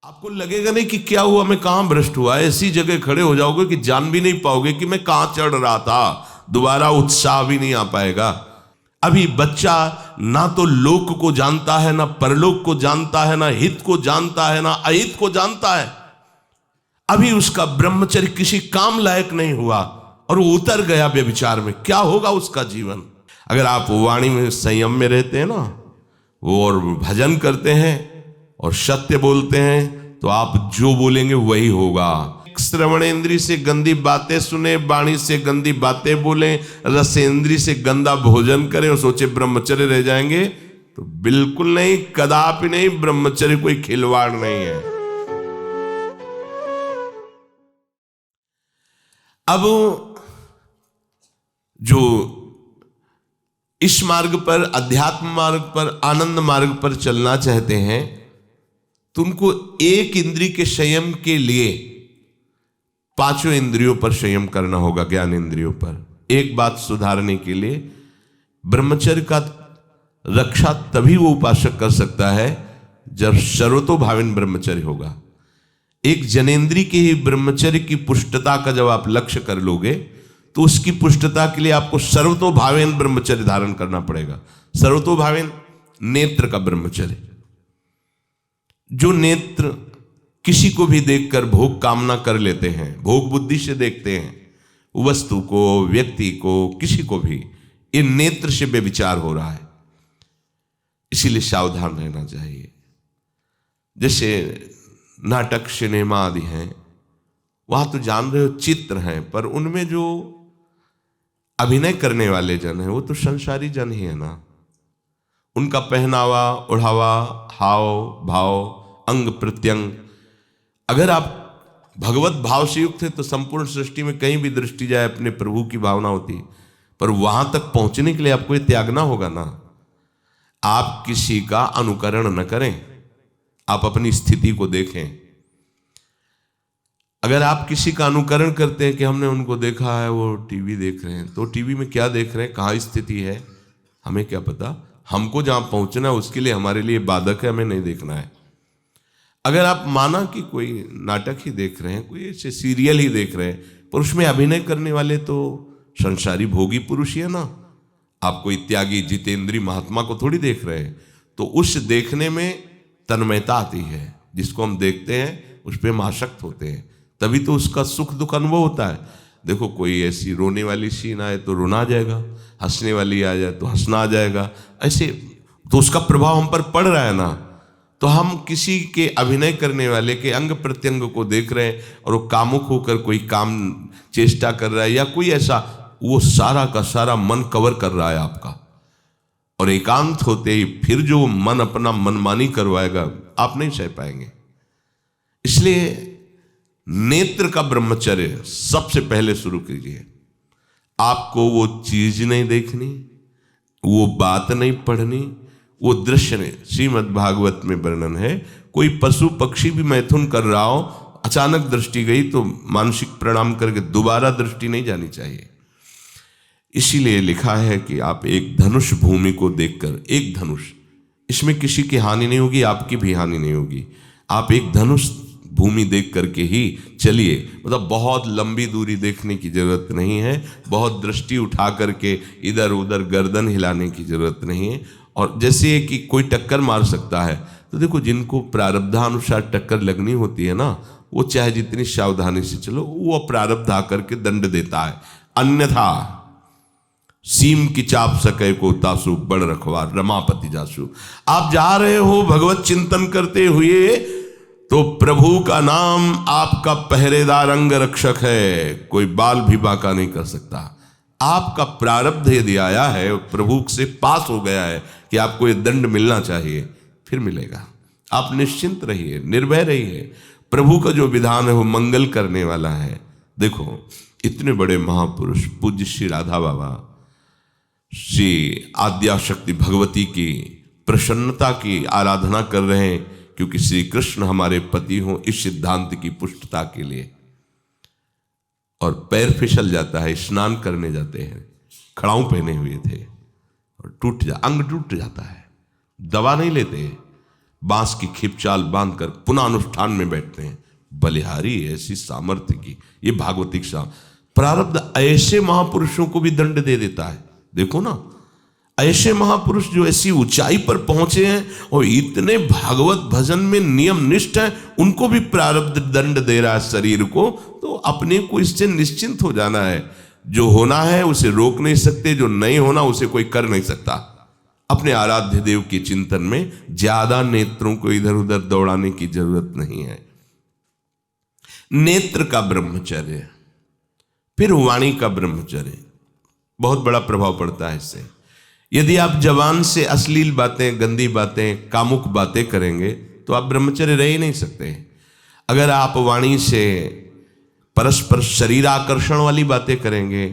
आपको लगेगा नहीं कि क्या हुआ, मैं कहां भ्रष्ट हुआ, ऐसी जगह खड़े हो जाओगे कि जान भी नहीं पाओगे कि मैं कहां चढ़ रहा था, दोबारा उत्साह भी नहीं आ पाएगा। अभी बच्चा ना तो लोक को जानता है, ना परलोक को जानता है, ना हित को जानता है, ना अहित को जानता है। अभी उसका ब्रह्मचर्य किसी काम लायक नहीं हुआ और वो उतर गया व्यभिचार में, क्या होगा उसका जीवन। अगर आप वाणी में संयम में रहते हैं ना, वो और भजन करते हैं और सत्य बोलते हैं, तो आप जो बोलेंगे वही होगा। श्रवणेंद्री से गंदी बातें सुने, वाणी से गंदी बातें बोले, रसेंद्री से गंदा भोजन करें और सोचे ब्रह्मचर्य रह जाएंगे, तो बिल्कुल नहीं, कदापि नहीं। ब्रह्मचर्य कोई खिलवाड़ नहीं है। अब जो इस मार्ग पर, अध्यात्म मार्ग पर, आनंद मार्ग पर चलना चाहते हैं, तो उनको एक इंद्रिय के संयम के लिए पांचों इंद्रियों पर संयम करना होगा, ज्ञान इंद्रियों पर। एक बात सुधारने के लिए ब्रह्मचर्य का रक्षा तभी वो उपासक कर सकता है जब सर्वतोभावेन ब्रह्मचर्य होगा। एक जनेन्द्रीय के ही ब्रह्मचर्य की पुष्टता का जब आप लक्ष्य कर लोगे, तो उसकी पुष्टता के लिए आपको सर्वतोभावेन ब्रह्मचर्य धारण करना पड़ेगा। सर्वतोभावेन नेत्र का ब्रह्मचर्य, जो नेत्र किसी को भी देखकर भोग कामना कर लेते हैं, भोग बुद्धि से देखते हैं वस्तु को, व्यक्ति को, किसी को भी, ये नेत्र से व्यभिचार हो रहा है। इसीलिए सावधान रहना चाहिए। जैसे नाटक, सिनेमा आदि हैं, वहां तो जान रहे हो चित्र हैं, पर उनमें जो अभिनय करने वाले जन हैं वो तो संसारी जन ही है ना। उनका पहनावा, ओढ़ावा, हाव भाव, अंग प्रत्यंग, अगर आप भगवत भाव से युक्त है तो संपूर्ण सृष्टि में कहीं भी दृष्टि जाए अपने प्रभु की भावना होती है। पर वहां तक पहुंचने के लिए आपको ये त्यागना होगा ना। आप किसी का अनुकरण न करें, आप अपनी स्थिति को देखें। अगर आप किसी का अनुकरण करते हैं कि हमने उनको देखा है, वो टीवी देख रहे हैं, तो टीवी में क्या देख रहे हैं, कहाँ स्थिति है, हमें क्या पता। हमको जहां पहुंचना है उसके लिए हमारे लिए बाधक है, हमें नहीं देखना है। अगर आप माना कि कोई नाटक ही देख रहे हैं, कोई ऐसे सीरियल ही देख रहे हैं, पर उसमें अभिनय करने वाले तो संसारी भोगी पुरुष ही है ना, आप कोई त्यागी जितेंद्रीय महात्मा को थोड़ी देख रहे हैं, तो उस देखने में तन्मयता आती है। जिसको हम देखते हैं उस पर हम आसक्त होते हैं, तभी तो उसका सुख दुख अनुभव होता है। देखो, कोई ऐसी रोने वाली सीन आए तो रोना आ जाएगा, हंसने वाली आ जाए तो हंसना आ जाएगा, ऐसे तो उसका प्रभाव हम पर पड़ रहा है ना। तो हम किसी के अभिनय करने वाले के अंग प्रत्यंग को देख रहे हैं और वो कामुक होकर कोई काम चेष्टा कर रहा है या कोई ऐसा, वो सारा का सारा मन कवर कर रहा है आपका, और एकांत होते ही फिर जो मन अपना मनमानी करवाएगा, आप नहीं सह पाएंगे। इसलिए नेत्र का ब्रह्मचर्य सबसे पहले शुरू कीजिए। आपको वो चीज नहीं देखनी, वो बात नहीं पढ़नी, वो दृश्य नहीं। श्रीमद् भागवत में वर्णन है, कोई पशु पक्षी भी मैथुन कर रहा हो, अचानक दृष्टि गई तो मानसिक प्रणाम करके दोबारा दृष्टि नहीं जानी चाहिए। इसीलिए लिखा है कि आप एक धनुष भूमि को देखकर, एक धनुष, इसमें किसी की हानि नहीं होगी, आपकी भी हानि नहीं होगी। आप एक धनुष भूमि देख करके ही चलिए, मतलब बहुत लंबी दूरी देखने की जरूरत नहीं है, बहुत दृष्टि उठा करके इधर उधर गर्दन हिलाने की जरूरत नहीं है। और जैसे कि कोई टक्कर मार सकता है, तो देखो जिनको प्रारब्धानुसार टक्कर लगनी होती है ना, वो चाहे जितनी सावधानी से चलो, वो प्रारब्ध आकर के दंड देता है। अन्यथा सीम की चाप सके को तासु, बड़ रखवार रमापति जासु। आप जा रहे हो भगवत चिंतन करते हुए, तो प्रभु का नाम आपका पहरेदार अंग रक्षक है, कोई बाल भी बांका नहीं कर सकता। आपका प्रारब्ध यदि आया है, प्रभु से पास हो गया है कि आपको ये दंड मिलना चाहिए, फिर मिलेगा। आप निश्चिंत रहिए, निर्भय रहिए। प्रभु का जो विधान है वो मंगल करने वाला है। देखो, इतने बड़े महापुरुष पूज्य श्री राधा बाबा, श्री आद्याशक्ति भगवती की प्रसन्नता की आराधना कर रहे हैं, क्योंकि श्री कृष्ण हमारे पति हों, इस सिद्धांत की पुष्टता के लिए। और पैर फिसल जाता है, स्नान करने जाते हैं, खड़ाऊ पहने हुए थे और अंग टूट जाता है, दवा नहीं लेते, बांस की खिपचाल बांधकर पुनः अनुष्ठान में बैठते हैं। बलिहारी ऐसी सामर्थ्य की, ये भागवतिक प्रारब्ध ऐसे महापुरुषों को भी दंड दे देता है। देखो ना, ऐसे महापुरुष जो ऐसी ऊंचाई पर पहुंचे हैं और इतने भागवत भजन में नियम निष्ठ हैं, उनको भी प्रारब्ध दंड दे रहा है शरीर को। तो अपने को इससे निश्चिंत हो जाना है। जो होना है उसे रोक नहीं सकते, जो नहीं होना उसे कोई कर नहीं सकता। अपने आराध्य देव के चिंतन में ज्यादा नेत्रों को इधर उधर दौड़ाने की जरूरत नहीं है। नेत्र का ब्रह्मचर्य, फिर वाणी का ब्रह्मचर्य, बहुत बड़ा प्रभाव पड़ता है इससे। यदि आप जबान से अश्लील बातें, गंदी बातें, कामुक बातें करेंगे तो आप ब्रह्मचर्य रह ही नहीं सकते। अगर आप वाणी से परस्पर शरीर आकर्षण वाली बातें करेंगे,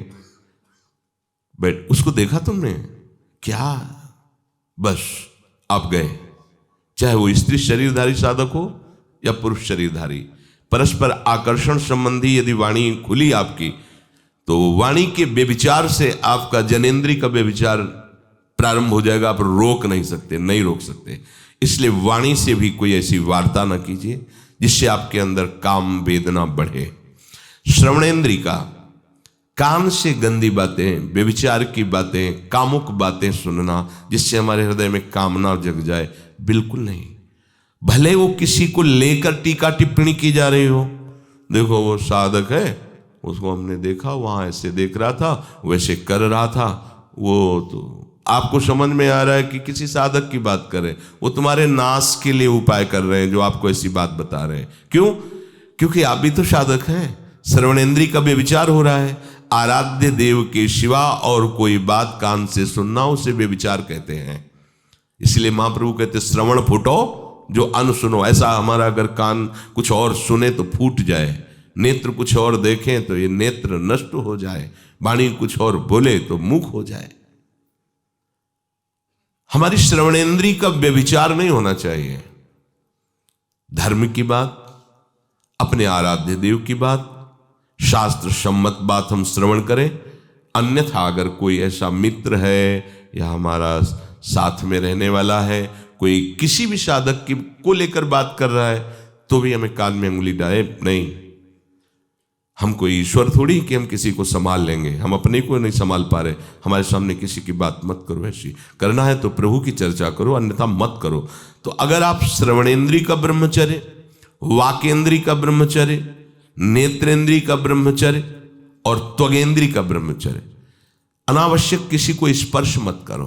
बट उसको देखा तुमने क्या, बस आप गए। चाहे वो स्त्री शरीरधारी साधक हो या पुरुष शरीरधारी, परस्पर आकर्षण संबंधी यदि वाणी खुली आपकी, तो वाणी के व्यभिचार से आपका जनेंद्री का व्यभिचार प्रारंभ हो जाएगा। आप रोक नहीं सकते, नहीं रोक सकते। इसलिए वाणी से भी कोई ऐसी वार्ता ना कीजिए जिससे आपके अंदर काम वेदना बढ़े। श्रवणेंद्री का, कान से गंदी बातें, व्यभिचार की बातें, कामुक बातें सुनना जिससे हमारे हृदय में कामना जग जाए, बिल्कुल नहीं। भले वो किसी को लेकर टीका टिप्पणी की जा रही हो, देखो वो साधक है, उसको हमने देखा वहां ऐसे देख रहा था, वैसे कर रहा था, वो तो आपको समझ में आ रहा है कि किसी साधक की बात कर रहे हैं, वो तुम्हारे नाश के लिए उपाय कर रहे हैं जो आपको ऐसी बात बता रहे हैं। क्यों? क्योंकि आप भी तो साधक हैं। श्रवणेंद्री का व्यभिचार हो रहा है। आराध्य देव के सिवा और कोई बात कान से सुनना उसे व्यभिचार कहते हैं। इसलिए महाप्रभु कहते श्रवण फूटो जो अन सुनो। ऐसा हमारा अगर कान कुछ और सुने तो फूट जाए, नेत्र कुछ और देखें तो ये नेत्र नष्ट हो जाए, वाणी कुछ और बोले तो मुख हो जाए। हमारी श्रवणेंद्री का व्यभिचार नहीं होना चाहिए। धर्म की बात, अपने आराध्य देव की बात, शास्त्र सम्मत बात हम श्रवण करें। अन्यथा अगर कोई ऐसा मित्र है या हमारा साथ में रहने वाला है, कोई किसी भी साधक की को लेकर बात कर रहा है, तो भी हमें कान में उंगली डाले नहीं। हम कोई ईश्वर थोड़ी कि हम किसी को संभाल लेंगे, हम अपने को नहीं संभाल पा रहे। हमारे सामने किसी की बात मत करो, ऐसी करना है तो प्रभु की चर्चा करो, अन्यथा मत करो। तो अगर आप श्रवणेंद्री का ब्रह्मचर्य, वाकेंद्री का ब्रह्मचर्य, नेत्रेंद्री का ब्रह्मचर्य और त्वगेंद्री का ब्रह्मचर्य, अनावश्यक किसी को स्पर्श मत करो।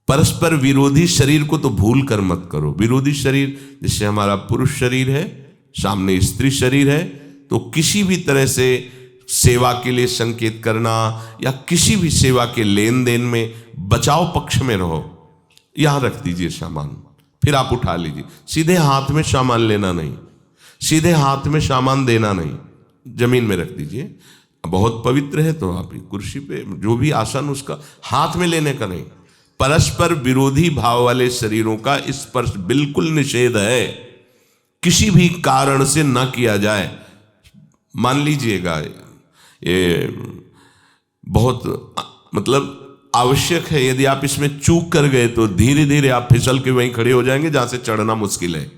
परस्पर विरोधी शरीर को तो भूल कर मत करो। विरोधी शरीर जिससे हमारा पुरुष शरीर है, सामने स्त्री शरीर है, तो किसी भी तरह से सेवा के लिए संकेत करना या किसी भी सेवा के लेन देन में बचाव पक्ष में रहो। यहां रख दीजिए सामान, फिर आप उठा लीजिए। सीधे हाथ में सामान लेना नहीं, सीधे हाथ में सामान देना नहीं, जमीन में रख दीजिए। बहुत पवित्र है तो आप कुर्सी पे जो भी आसन, उसका हाथ में लेने का नहीं। परस्पर विरोधी भाव वाले शरीरों का स्पर्श बिल्कुल निषेध है, किसी भी कारण से न किया जाए। मान लीजिएगा ये बहुत मतलब आवश्यक है, यदि आप इसमें चूक कर गए तो धीरे धीरे आप फिसल के वहीं खड़े हो जाएंगे जहां से चढ़ना मुश्किल है।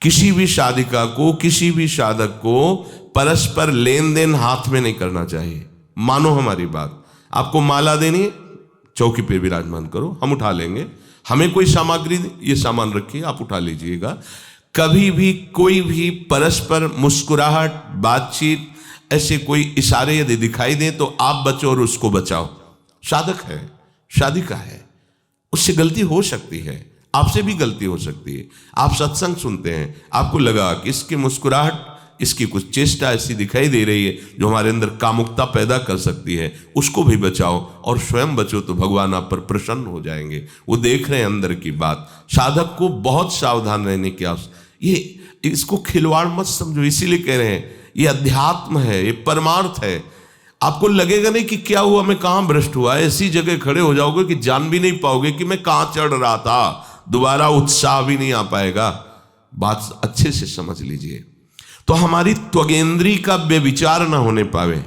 किसी भी साधिका को, किसी भी साधक को परस्पर लेन देन हाथ में नहीं करना चाहिए। मानो हमारी बात, आपको माला देनी है, चौकी पे विराजमान करो, हम उठा लेंगे। हमें कोई सामग्री, ये सामान रखिए, आप उठा लीजिएगा। कभी भी कोई भी परस्पर मुस्कुराहट, बातचीत, ऐसे कोई इशारे यदि दिखाई दे तो आप बचो और उसको बचाओ। साधक है, साधिका है, उससे गलती हो सकती है, आपसे भी गलती हो सकती है। आप सत्संग सुनते हैं, आपको लगा कि इसकी मुस्कुराहट, इसकी कुछ चेष्टा ऐसी दिखाई दे रही है जो हमारे अंदर कामुकता पैदा कर सकती है, उसको भी बचाओ और स्वयं बचो, तो भगवान आप पर प्रसन्न हो जाएंगे। वो देख रहे हैं अंदर की बात। साधक को बहुत सावधान रहने की आवश्यकता। ये इसको खिलवाड़ मत समझो, इसीलिए कह रहे हैं ये अध्यात्म है, ये परमार्थ है। आपको लगेगा नहीं कि क्या हुआ, मैं कहां भ्रष्ट हुआ, ऐसी जगह खड़े हो जाओगे कि जान भी नहीं पाओगे कि मैं कहां चढ़ रहा था, दोबारा उत्साह भी नहीं आ पाएगा। बात अच्छे से समझ लीजिए। तो हमारी त्वगेंद्री का व्यभिचार ना होने पावे,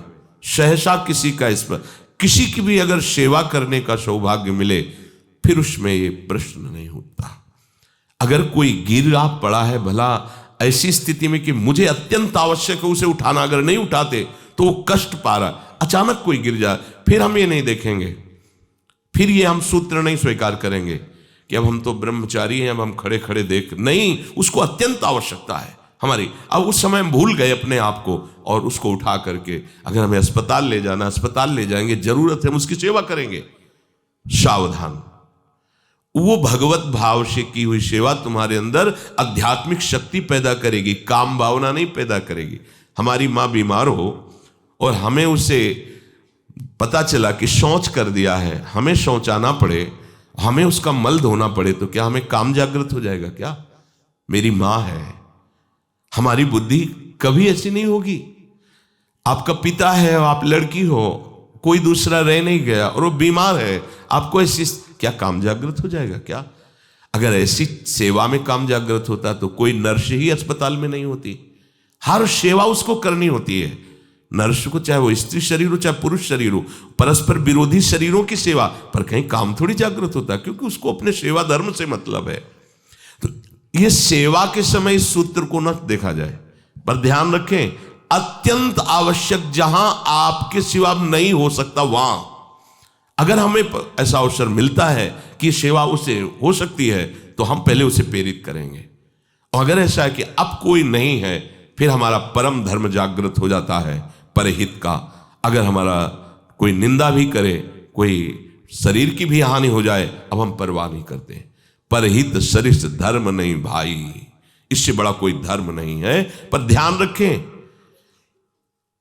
सहसा किसी का इस पर, किसी की भी अगर सेवा करने का सौभाग्य मिले, फिर उसमें ये प्रश्न नहीं उठता। अगर कोई गिरा पड़ा है भला ऐसी स्थिति में कि मुझे अत्यंत आवश्यक है उसे उठाना, अगर नहीं उठाते तो वो कष्ट पा रहा, अचानक कोई गिर जाए, फिर हम ये नहीं देखेंगे, फिर ये हम सूत्र नहीं स्वीकार करेंगे कि अब हम तो ब्रह्मचारी हैं, अब हम खड़े खड़े देख, नहीं, उसको अत्यंत आवश्यकता है हमारी। अब उस समय हम भूल गए अपने आप को और उसको उठा करके अगर हमें अस्पताल ले जाना, अस्पताल ले जाएंगे, जरूरत है हम उसकी सेवा करेंगे। सावधान, वो भगवत भाव से की हुई सेवा तुम्हारे अंदर आध्यात्मिक शक्ति पैदा करेगी, काम भावना नहीं पैदा करेगी। हमारी माँ बीमार हो और हमें उसे पता चला कि शौच कर दिया है, हमें शौचाना पड़े, हमें उसका मल धोना पड़े, तो क्या हमें काम जागृत हो जाएगा? क्या मेरी माँ है, हमारी बुद्धि कभी ऐसी नहीं होगी। आपका पिता है, आप लड़की हो, कोई दूसरा रह नहीं गया और वो बीमार है, आपको ऐसी क्या काम जागृत हो जाएगा? क्या अगर ऐसी सेवा में काम जागृत होता तो कोई नर्स ही अस्पताल में नहीं होती। हर सेवा उसको करनी होती है, नर्स को, चाहे वो स्त्री शरीर हो चाहे पुरुष शरीर हो, परस्पर विरोधी शरीरों की सेवा, पर कहीं काम थोड़ी जागृत होता, क्योंकि उसको अपने सेवा धर्म से मतलब है। तो ये सेवा के समय इस सूत्र को न देखा जाए, पर ध्यान रखें, अत्यंत आवश्यक जहां आपके सिवा नहीं हो सकता वहां अगर हमें ऐसा अवसर मिलता है कि सेवा उसे हो सकती है तो हम पहले उसे प्रेरित करेंगे। और अगर ऐसा है कि अब कोई नहीं है, फिर हमारा परम धर्म जागृत हो जाता है परहित का। अगर हमारा कोई निंदा भी करे, कोई शरीर की भी हानि हो जाए, अब हम परवाह नहीं करते। परहित सरिस धर्म नहीं भाई, इससे बड़ा कोई धर्म नहीं है। पर ध्यान रखें,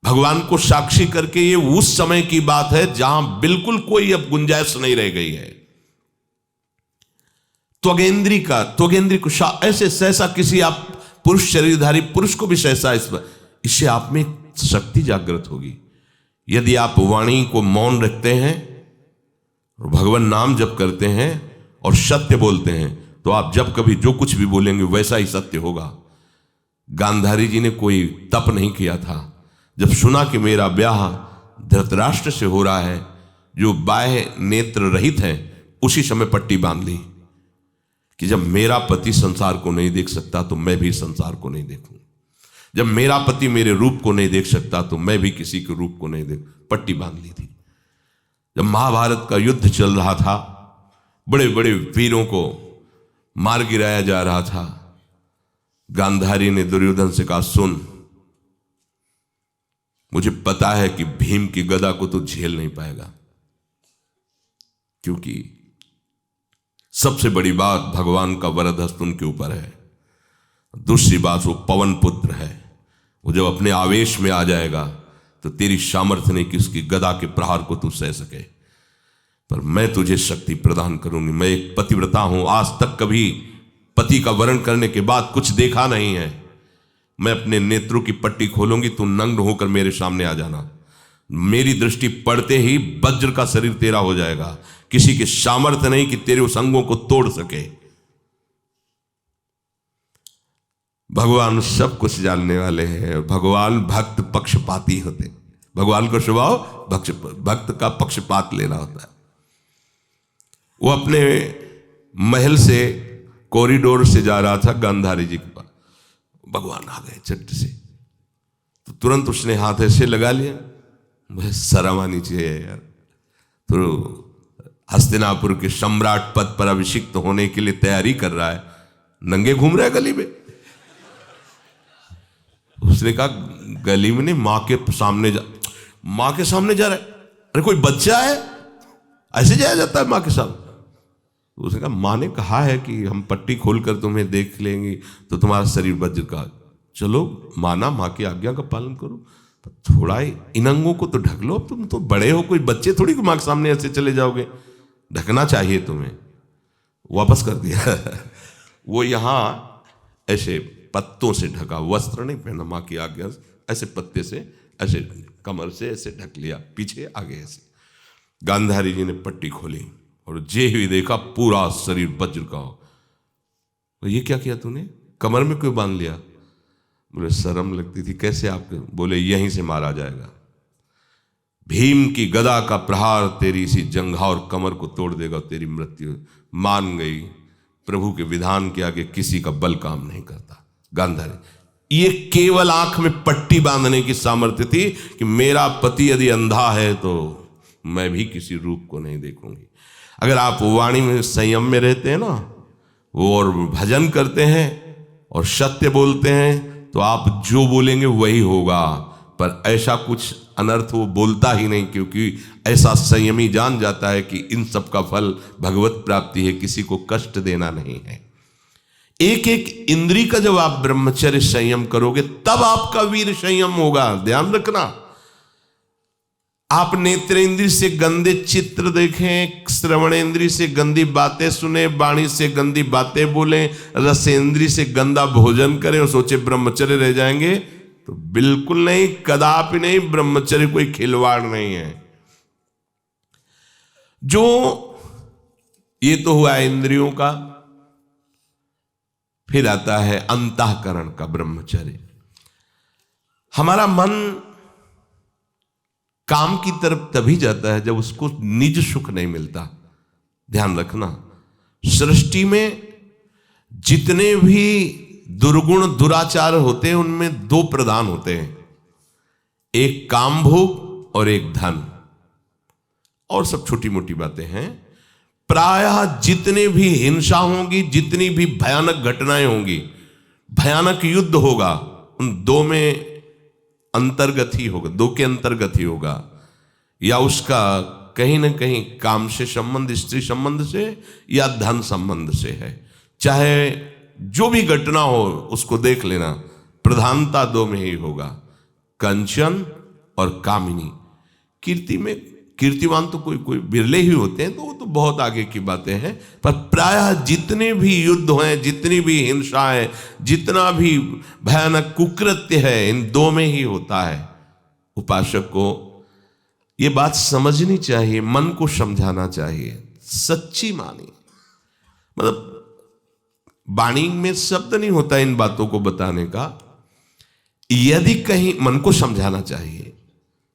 भगवान को साक्षी करके ये उस समय की बात है जहां बिल्कुल कोई अब गुंजाइश नहीं रह गई है। त्वगेंद्री को ऐसे सहसा किसी आप पुरुष शरीरधारी पुरुष को भी सहसा इससे आप में शक्ति जागृत होगी। यदि आप वाणी को मौन रखते हैं और भगवान नाम जप करते हैं और सत्य बोलते हैं, तो आप जब कभी जो कुछ भी बोलेंगे वैसा ही सत्य होगा। गांधारी जी ने कोई तप नहीं किया था, जब सुना कि मेरा ब्याह धृतराष्ट्र से हो रहा है जो बाह्य नेत्र रहित हैं, उसी समय पट्टी बांध ली कि जब मेरा पति संसार को नहीं देख सकता तो मैं भी संसार को नहीं देखूं, जब मेरा पति मेरे रूप को नहीं देख सकता तो मैं भी किसी के रूप को नहीं देख, पट्टी बांध ली थी। जब महाभारत का युद्ध चल रहा था, बड़े बड़े वीरों को मार गिराया जा रहा था, गांधारी ने दुर्योधन से कहा, सुन, मुझे पता है कि भीम की गदा को तो झेल नहीं पाएगा, क्योंकि सबसे बड़ी बात भगवान का वरद हस्त उनके ऊपर है। दूसरी बात, वो पवन पुत्र है, वो जब अपने आवेश में आ जाएगा तो तेरी सामर्थ्य नहीं कि उसकी गदा के प्रहार को तू सह सके, पर मैं तुझे शक्ति प्रदान करूंगी। मैं एक पतिव्रता हूं, आज तक कभी पति का वरण करने के बाद कुछ देखा नहीं है। मैं अपने नेत्रों की पट्टी खोलूंगी, तू नग्न होकर मेरे सामने आ जाना। मेरी दृष्टि पड़ते ही वज्र का शरीर तेरा हो जाएगा, किसी के सामर्थ्य नहीं कि तेरे उस अंगों को तोड़ सके। भगवान सब कुछ जानने वाले हैं। भगवान भक्त पक्षपाती होते, भगवान का स्वभाव भक्त का पक्षपात लेना होता है। वो अपने महल से कॉरिडोर से जा रहा था गांधारी जी के पास, भगवान आ गए चट से, तो तुरंत उसने हाथ ऐसे लगा लिया, मुझे शर्म आनी चाहिए यार, तो हस्तिनापुर के सम्राट पद पर अभिषिक्त होने के लिए तैयारी कर रहा है, नंगे घूम रहा है गली में। उसने कहा, गली में नहीं, माँ के सामने जा रहा है। अरे कोई बच्चा है, ऐसे जाया जाता है माँ के सामने? तो उसने कहा, माँ ने कहा है कि हम पट्टी खोलकर तुम्हें देख लेंगे तो तुम्हारा शरीर वज्र का, चलो माना, माँ की आज्ञा का पालन करो, थोड़ा इन अंगों को तो ढक लो, अब तुम तो बड़े हो, कोई बच्चे थोड़ी को माँ के सामने ऐसे चले जाओगे, ढकना चाहिए तुम्हें। वापस कर दिया। वो यहाँ ऐसे पत्तों से ढका, वस्त्र नहीं पहना, माँ की आज्ञा, ऐसे पत्ते से ऐसे कमर से ऐसे ढक लिया, पीछे आगे ऐसे। गांधारी जी ने पट्टी खोली और जे ही देखा पूरा शरीर वज्र का हो। तो ये क्या किया तूने, कमर में क्यों बांध लिया? मुझे शर्म लगती थी, कैसे आपके? बोले यहीं से मारा जाएगा, भीम की गदा का प्रहार तेरी इसी जंघा और कमर को तोड़ देगा, तेरी मृत्यु। मान गई, प्रभु के विधान के आगे किसी का बल काम नहीं करता। गांधारी, ये केवल आंख में पट्टी बांधने की सामर्थ्य थी कि मेरा पति यदि अंधा है तो मैं भी किसी रूप को नहीं देखूंगी। अगर आप वाणी में संयम में रहते हैं ना, वो और भजन करते हैं और सत्य बोलते हैं, तो आप जो बोलेंगे वही होगा। पर ऐसा कुछ अनर्थ वो बोलता ही नहीं, क्योंकि ऐसा संयमी जान जाता है कि इन सब का फल भगवत प्राप्ति है, किसी को कष्ट देना नहीं है। एक एक इंद्री का जब आप ब्रह्मचर्य संयम करोगे तब आपका वीर संयम होगा। ध्यान रखना, आप नेत्रेंद्री से गंदे चित्र देखें, श्रवणेंद्री से गंदी बातें सुने, वाणी से गंदी बातें बोलें, रसेंद्री से गंदा भोजन करें और सोचे ब्रह्मचर्य रह जाएंगे, तो बिल्कुल नहीं, कदापि नहीं। ब्रह्मचर्य कोई खिलवाड़ नहीं है। जो ये तो हुआ इंद्रियों का, फिर आता है अंतःकरण का ब्रह्मचर्य। हमारा मन काम की तरफ तभी जाता है जब उसको निज सुख नहीं मिलता। ध्यान रखना, सृष्टि में जितने भी दुर्गुण दुराचार होते हैं उनमें दो प्रधान होते हैं, एक काम भोग और एक धन, और सब छोटी मोटी बातें हैं। प्रायः जितने भी हिंसा होगी, जितनी भी भयानक घटनाएं होंगी, भयानक युद्ध होगा, उन दो में अंतर्गत ही होगा, दो के अंतर्गत ही होगा। या उसका कहीं ना कहीं काम से संबंध, स्त्री संबंध से या धन संबंध से है। चाहे जो भी घटना हो उसको देख लेना, प्रधानता दो में ही होगा, कंचन और कामिनी। कीर्ति में कीर्तिवान तो कोई कोई बिरले ही होते हैं, तो वो तो बहुत आगे की बातें हैं। पर प्रायः जितने भी युद्ध हैं, जितनी भी हिंसा है, जितना भी भयानक कुकृत्य है, इन दो में ही होता है। उपासक को ये बात समझनी चाहिए, मन को समझाना चाहिए, सच्ची मानी। मतलब वाणी में शब्द नहीं होता इन बातों को बताने का, यदि कहीं मन को समझाना चाहिए।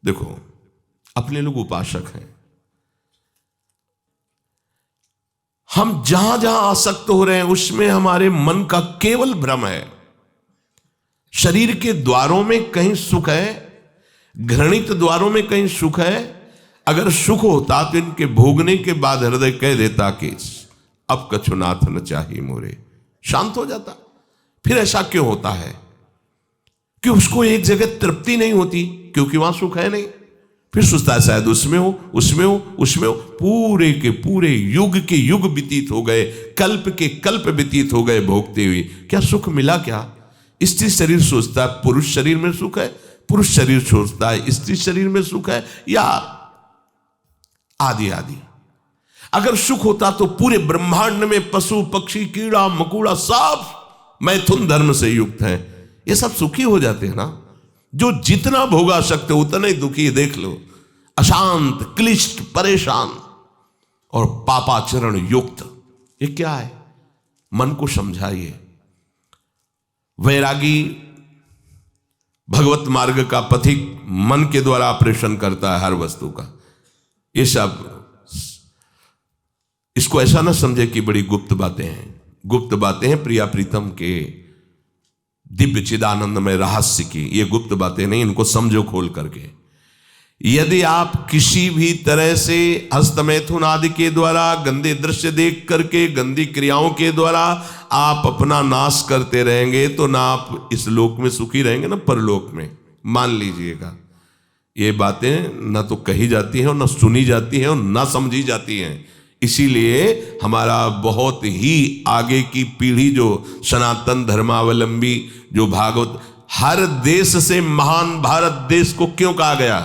देखो, अपने लोग उपासक हैं, हम जहां जहां आसक्त हो रहे हैं उसमें हमारे मन का केवल भ्रम है। शरीर के द्वारों में कहीं सुख है, घृणित द्वारों में कहीं सुख है। अगर सुख होता तो इनके भोगने के बाद हृदय कह देता कि अब कछुनाथ न चाहिए मोरे, शांत हो जाता। फिर ऐसा क्यों होता है कि उसको एक जगह तृप्ति नहीं होती? क्योंकि वहां सुख है नहीं। फिर सोचता है शायद उसमें हो, उसमें हो, उसमें हो। पूरे के पूरे युग के युग व्यतीत हो गए, कल्प के कल्प व्यतीत हो गए भोगते हुए, क्या सुख मिला? क्या स्त्री शरीर सोचता है पुरुष शरीर में सुख है, पुरुष शरीर सोचता है स्त्री शरीर में सुख है, या आदि आदि। अगर सुख होता तो पूरे ब्रह्मांड में पशु पक्षी कीड़ा मकोड़ा सब मैथुन धर्म से युक्त हैं, ये सब सुखी हो जाते हैं ना। जो जितना भोगा सकते उतना ही दुखी है। देख लो, अशांत, क्लिष्ट, परेशान और पापाचरण युक्त, ये क्या है? मन को समझाइए। वैरागी भगवत मार्ग का पथिक मन के द्वारा ऑपरेशन करता है हर वस्तु का। ये सब, इसको ऐसा ना समझे कि बड़ी गुप्त बातें हैं। गुप्त बातें हैं प्रिया प्रीतम के दिव्य चिदानंद में रहस्य की, ये गुप्त बातें नहीं, इनको समझो खोल करके। यदि आप किसी भी तरह से हस्तमैथुन आदि के द्वारा, गंदे दृश्य देख करके, गंदी क्रियाओं के द्वारा आप अपना नाश करते रहेंगे, तो ना आप इस लोक में सुखी रहेंगे ना परलोक में। मान लीजिएगा, ये बातें न तो कही जाती हैं और न सुनी जाती हैं और न समझी जाती हैं। इसीलिए हमारा बहुत ही आगे की पीढ़ी जो सनातन धर्मावलंबी, जो भागवत, हर देश से महान भारत देश को क्यों कहा गया?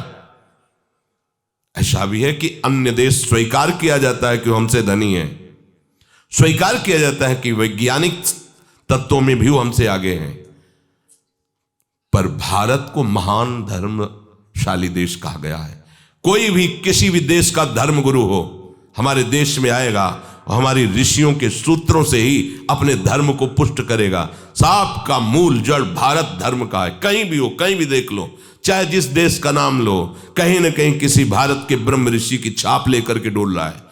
ऐसा भी है कि अन्य देश स्वीकार किया जाता है कि वो हमसे धनी है, स्वीकार किया जाता है कि वैज्ञानिक तत्वों में भी वो हमसे आगे हैं, पर भारत को महान धर्मशाली देश कहा गया है। कोई भी किसी भी देश का धर्म गुरु हो, हमारे देश में आएगा और हमारी ऋषियों के सूत्रों से ही अपने धर्म को पुष्ट करेगा। सांप का मूल जड़ भारत धर्म का है। कहीं भी हो, कहीं भी देख लो, चाहे जिस देश का नाम लो, कहीं ना कहीं किसी भारत के ब्रह्म ऋषि की छाप लेकर के डोल रहा है।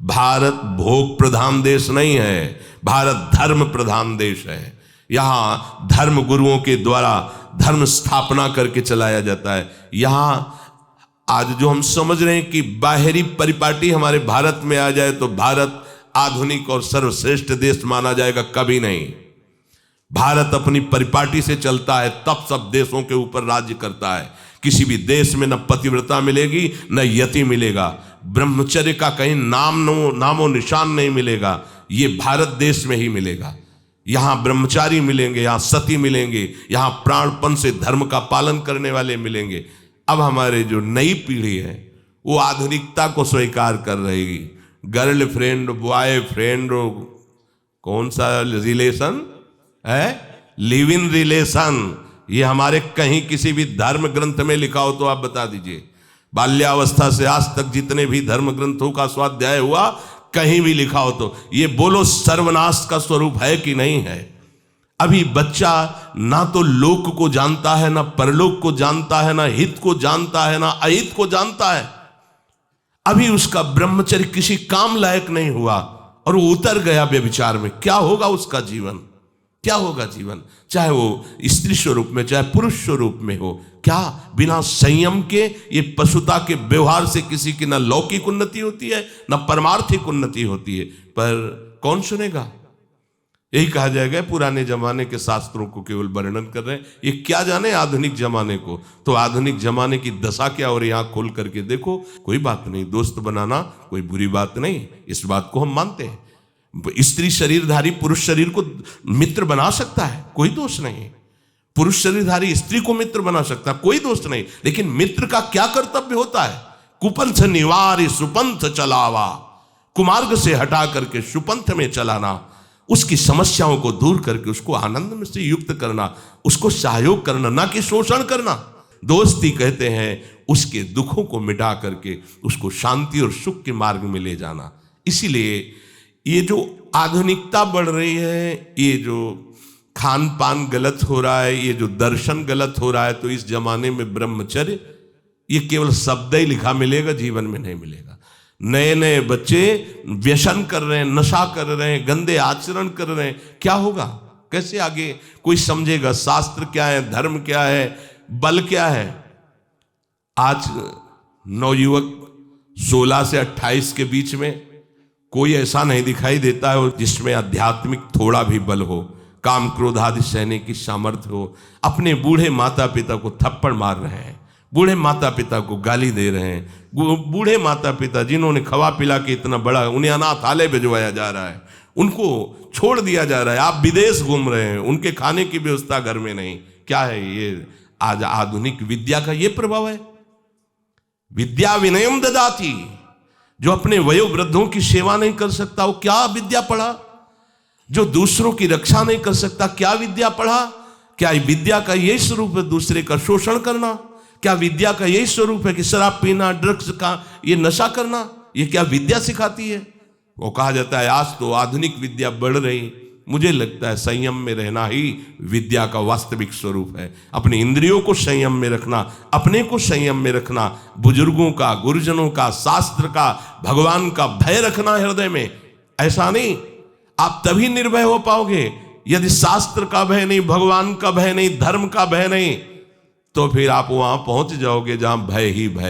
भारत भोग प्रधान देश नहीं है, भारत धर्म प्रधान देश है। यहाँ धर्म गुरुओं के द्वारा धर्म स्थापना करके चलाया जाता है। यहाँ आज जो हम समझ रहे हैं कि बाहरी परिपाटी हमारे भारत में आ जाए तो भारत आधुनिक और सर्वश्रेष्ठ देश माना जाएगा, कभी नहीं। भारत अपनी परिपाटी से चलता है, तब सब देशों के ऊपर राज्य करता है। किसी भी देश में न पतिव्रता मिलेगी न यति मिलेगा, ब्रह्मचर्य का कहीं नामो निशान नहीं मिलेगा। ये भारत देश में ही मिलेगा। यहाँ ब्रह्मचारी मिलेंगे, यहाँ सती मिलेंगे, यहाँ प्राणपण से धर्म का पालन करने वाले मिलेंगे। अब हमारे जो नई पीढ़ी है वो आधुनिकता को स्वीकार कर रहेगी। गर्लफ्रेंड, बॉयफ्रेंड, कौन सा रिलेशन है, लिव इन रिलेशन, ये हमारे कहीं किसी भी धर्म ग्रंथ में लिखा हो तो आप बता दीजिए। बाल्यावस्था से आज तक जितने भी धर्म ग्रंथों का स्वाध्याय हुआ, कहीं भी लिखा हो तो ये बोलो सर्वनाश का स्वरूप है कि नहीं है। अभी बच्चा ना तो लोक को जानता है, ना परलोक को जानता है, ना हित को जानता है, ना अहित को जानता है। अभी उसका ब्रह्मचर्य किसी काम लायक नहीं हुआ और वो उतर गया व्यभिचार में। क्या होगा उसका जीवन, क्या होगा जीवन, चाहे वो स्त्री स्वरूप में चाहे पुरुष स्वरूप में हो। क्या बिना संयम के ये पशुता के व्यवहार से किसी की ना लौकिक उन्नति होती है ना परमार्थिक उन्नति होती है। पर कौन सुनेगा। यही कहा जाएगा पुराने जमाने के शास्त्रों को केवल वर्णन कर रहे हैं, ये क्या जाने आधुनिक जमाने को। तो आधुनिक जमाने की दशा क्या हो रही है, आंख खोल करके देखो। कोई बात नहीं, दोस्त बनाना कोई बुरी बात नहीं, इस बात को हम मानते हैं। स्त्री शरीरधारी पुरुष शरीर को मित्र बना सकता है, कोई दोष नहीं। पुरुष शरीरधारी स्त्री को मित्र बना सकता है, कोई दोष नहीं। लेकिन मित्र का क्या कर्तव्य होता है, कुपंथ निवार सुपंथ चलावा, कुमार्ग से हटा करके सुपंथ में चलाना, उसकी समस्याओं को दूर करके उसको आनंद में से युक्त करना, उसको सहयोग करना, ना कि शोषण करना। दोस्ती कहते हैं उसके दुखों को मिटा करके उसको शांति और सुख के मार्ग में ले जाना। इसीलिए ये जो आधुनिकता बढ़ रही है, ये जो खान पान गलत हो रहा है, ये जो दर्शन गलत हो रहा है, तो इस जमाने में ब्रह्मचर्य ये केवल शब्द ही लिखा मिलेगा, जीवन में नहीं मिलेगा। नए नए बच्चे व्यसन कर रहे हैं, नशा कर रहे हैं, गंदे आचरण कर रहे हैं, क्या होगा, कैसे आगे कोई समझेगा शास्त्र क्या है, धर्म क्या है, बल क्या है। आज नवयुवक 16 से 28 के बीच में कोई ऐसा नहीं दिखाई देता है जिसमें आध्यात्मिक थोड़ा भी बल हो, काम क्रोध आदि सहने की सामर्थ्य हो। अपने बूढ़े माता पिता को थप्पड़ मार रहे हैं, बूढ़े माता पिता को गाली दे रहे हैं, बूढ़े माता पिता जिन्होंने खवा पिला के इतना बड़ा, उन्हें अनाथालय भिजवाया जा रहा है, उनको छोड़ दिया जा रहा है। आप विदेश घूम रहे हैं, उनके खाने की व्यवस्था घर में नहीं। क्या है ये, आज आधुनिक विद्या का ये प्रभाव है। विद्या विनयम ददाती, जो अपने वयोवृद्धों की सेवा नहीं कर सकता वो क्या विद्या पढ़ा। जो दूसरों की रक्षा नहीं कर सकता क्या विद्या पढ़ा। क्या विद्या का यही स्वरूप है दूसरे का शोषण करना। क्या विद्या का यही स्वरूप है कि शराब पीना, ड्रग्स का ये नशा करना, ये क्या विद्या सिखाती है। वो कहा जाता है आज तो आधुनिक विद्या बढ़ रही। मुझे लगता है संयम में रहना ही विद्या का वास्तविक स्वरूप है। अपने इंद्रियों को संयम में रखना, अपने को संयम में रखना, बुजुर्गों का, गुरुजनों का, शास्त्र का, भगवान का भय रखना हृदय में। ऐसा नहीं, आप तभी निर्भय हो पाओगे यदि शास्त्र का भय नहीं, भगवान का भय नहीं, धर्म का भय नहीं, तो फिर आप वहां पहुंच जाओगे जहां भय ही भय